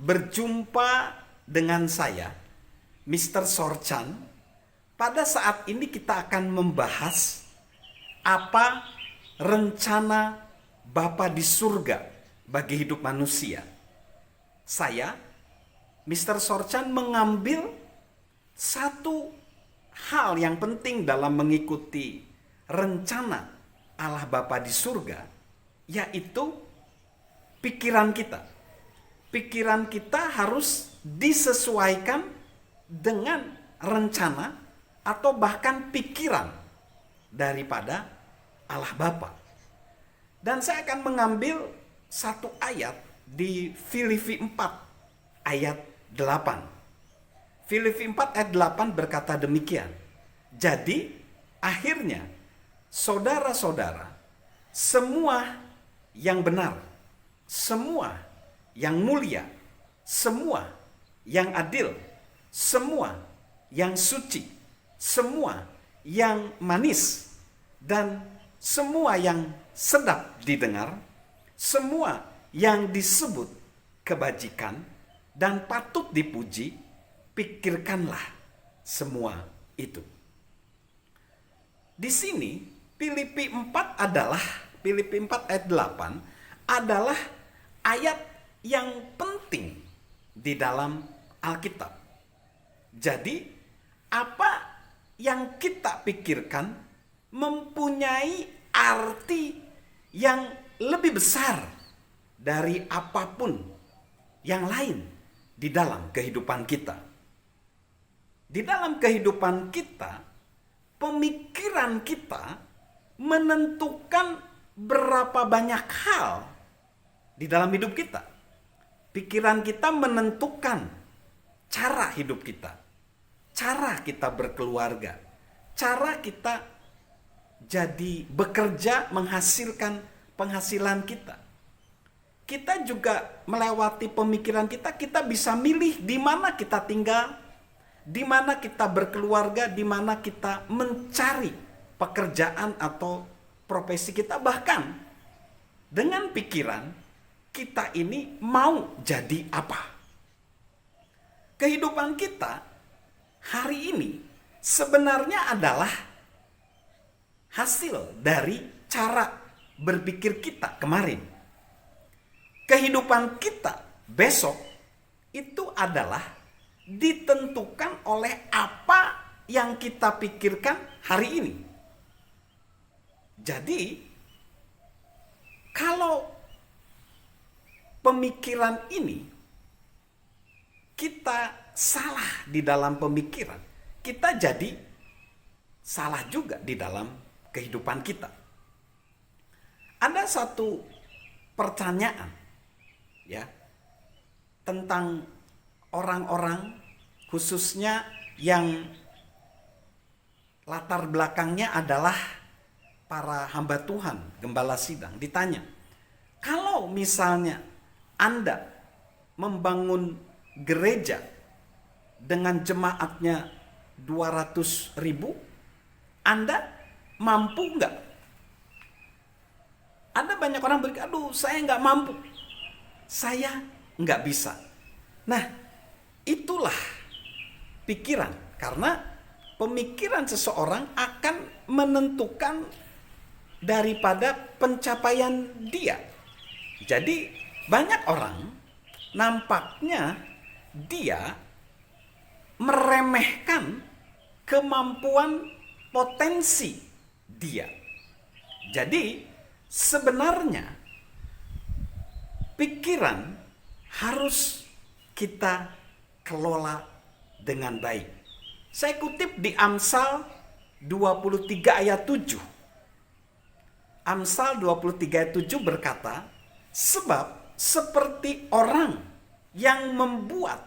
berjumpa dengan saya, Mr. Sorchan. Pada saat ini kita akan membahas apa rencana Bapa di surga bagi hidup manusia. Saya, Mr. Sorchan, mengambil satu hal yang penting dalam mengikuti rencana Allah Bapa di surga, yaitu pikiran kita. Pikiran kita harus disesuaikan dengan rencana atau bahkan pikiran daripada Allah Bapa. Dan saya akan mengambil satu ayat di Filipi 4 ayat 8. Filipi 4 ayat 8 berkata demikian. Jadi akhirnya saudara-saudara, semua yang benar, semua yang mulia, semua yang adil, semua yang suci, semua yang manis, dan semua yang sedap didengar, semua yang disebut kebajikan dan patut dipuji, pikirkanlah semua itu. Di sini Filipi 4 ayat 8 adalah ayat yang penting di dalam Alkitab. Jadi apa yang kita pikirkan mempunyai arti yang lebih besar dari apapun yang lain di dalam kehidupan kita. Di dalam kehidupan kita, pemikiran kita menentukan berapa banyak hal di dalam hidup kita. Pikiran kita menentukan cara hidup kita, cara kita berkeluarga, cara kita jadi bekerja menghasilkan penghasilan kita. Kita juga melewati pemikiran kita, kita bisa milih di mana kita tinggal, di mana kita berkeluarga, di mana kita mencari pekerjaan atau profesi kita. Bahkan dengan pikiran kita ini mau jadi apa. Kehidupan kita hari ini sebenarnya adalah hasil dari cara berpikir kita kemarin. Kehidupan kita besok itu adalah ditentukan oleh apa yang kita pikirkan hari ini. Jadi, kalau pemikiran ini kita salah di dalam pemikiran, kita jadi salah juga di dalam kehidupan kita. Ada satu pertanyaan ya tentang orang-orang khususnya yang latar belakangnya adalah para hamba Tuhan, gembala sidang. Ditanya, kalau misalnya Anda membangun gereja dengan jemaatnya 200.000, Anda mampu nggak? Ada banyak orang berkata, aduh saya nggak mampu, saya nggak bisa. Nah, itulah pikiran, karena pemikiran seseorang akan menentukan daripada pencapaian dia. Jadi banyak orang nampaknya dia meremehkan kemampuan potensi dia. Jadi sebenarnya pikiran harus kita kelola dengan baik. Saya kutip di Amsal 23 ayat 7. Amsal 23 ayat 7 berkata, sebab seperti orang yang membuat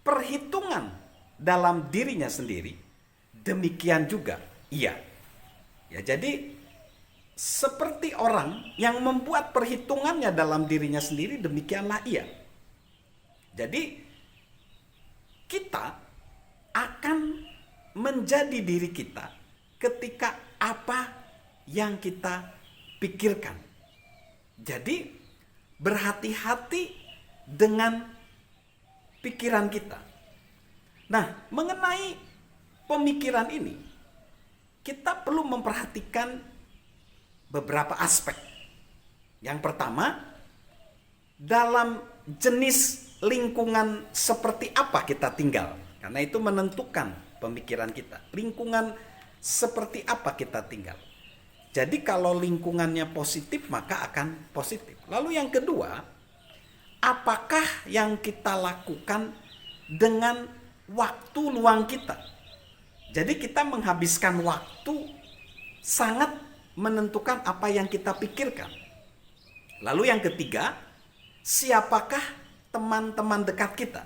perhitungan dalam dirinya sendiri, demikian juga ia. Ya, jadi seperti orang yang membuat perhitungannya dalam dirinya sendiri, demikianlah ia. Jadi kita akan menjadi diri kita ketika apa yang kita pikirkan. Jadi berhati-hati dengan pikiran kita. Nah, mengenai pemikiran ini, kita perlu memperhatikan beberapa aspek. Yang pertama, dalam jenis lingkungan seperti apa kita tinggal. Karena itu menentukan pemikiran kita. Lingkungan seperti apa kita tinggal. Jadi kalau lingkungannya positif, maka akan positif. Lalu yang kedua, apakah yang kita lakukan dengan waktu luang kita? Jadi kita menghabiskan waktu sangat menentukan apa yang kita pikirkan. Lalu yang ketiga, siapakah teman-teman dekat kita?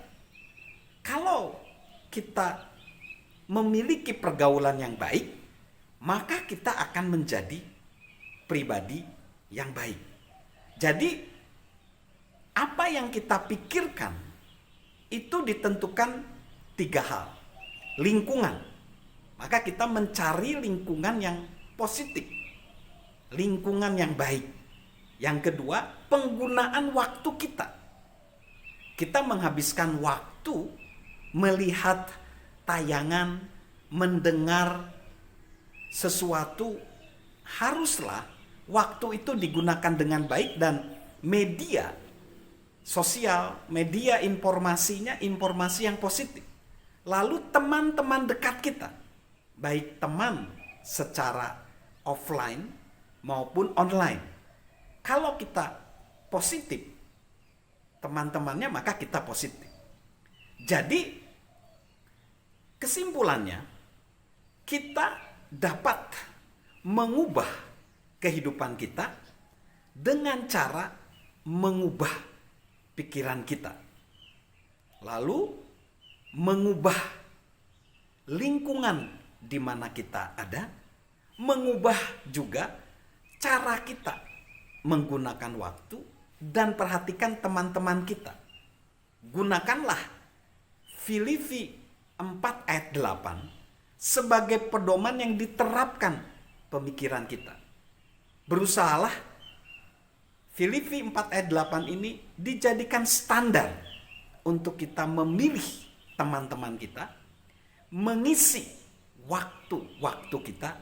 Kalau kita memiliki pergaulan yang baik, maka kita akan menjadi pribadi yang baik. Jadi, apa yang kita pikirkan itu ditentukan 3 hal. Lingkungan. Maka kita mencari lingkungan yang positif. Lingkungan yang baik. Yang kedua, penggunaan waktu kita. Kita menghabiskan waktu melihat tayangan, mendengar sesuatu, haruslah waktu itu digunakan dengan baik dan media sosial, media informasinya informasi yang positif. Lalu teman-teman dekat kita, baik teman secara offline maupun online. Kalau kita positif, teman-temannya maka kita positif. Jadi kesimpulannya, kita dapat mengubah kehidupan kita dengan cara mengubah pikiran kita. Lalu mengubah lingkungan di mana kita ada, mengubah juga cara kita menggunakan waktu, dan perhatikan teman-teman kita. Gunakanlah Filipi 4 ayat 8 sebagai pedoman yang diterapkan pemikiran kita. Berusahalah Filipi 4 ayat 8 ini dijadikan standar untuk kita memilih teman-teman kita, mengisi waktu-waktu kita,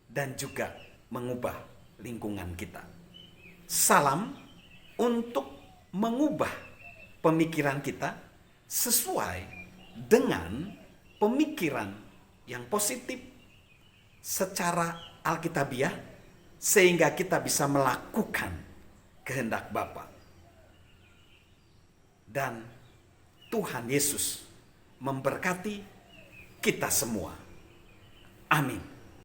dan juga mengubah lingkungan kita. Salam untuk mengubah pemikiran kita sesuai dengan pemikiran yang positif secara alkitabiah, sehingga kita bisa melakukan kehendak Bapa. Dan Tuhan Yesus memberkati kita semua. Amin.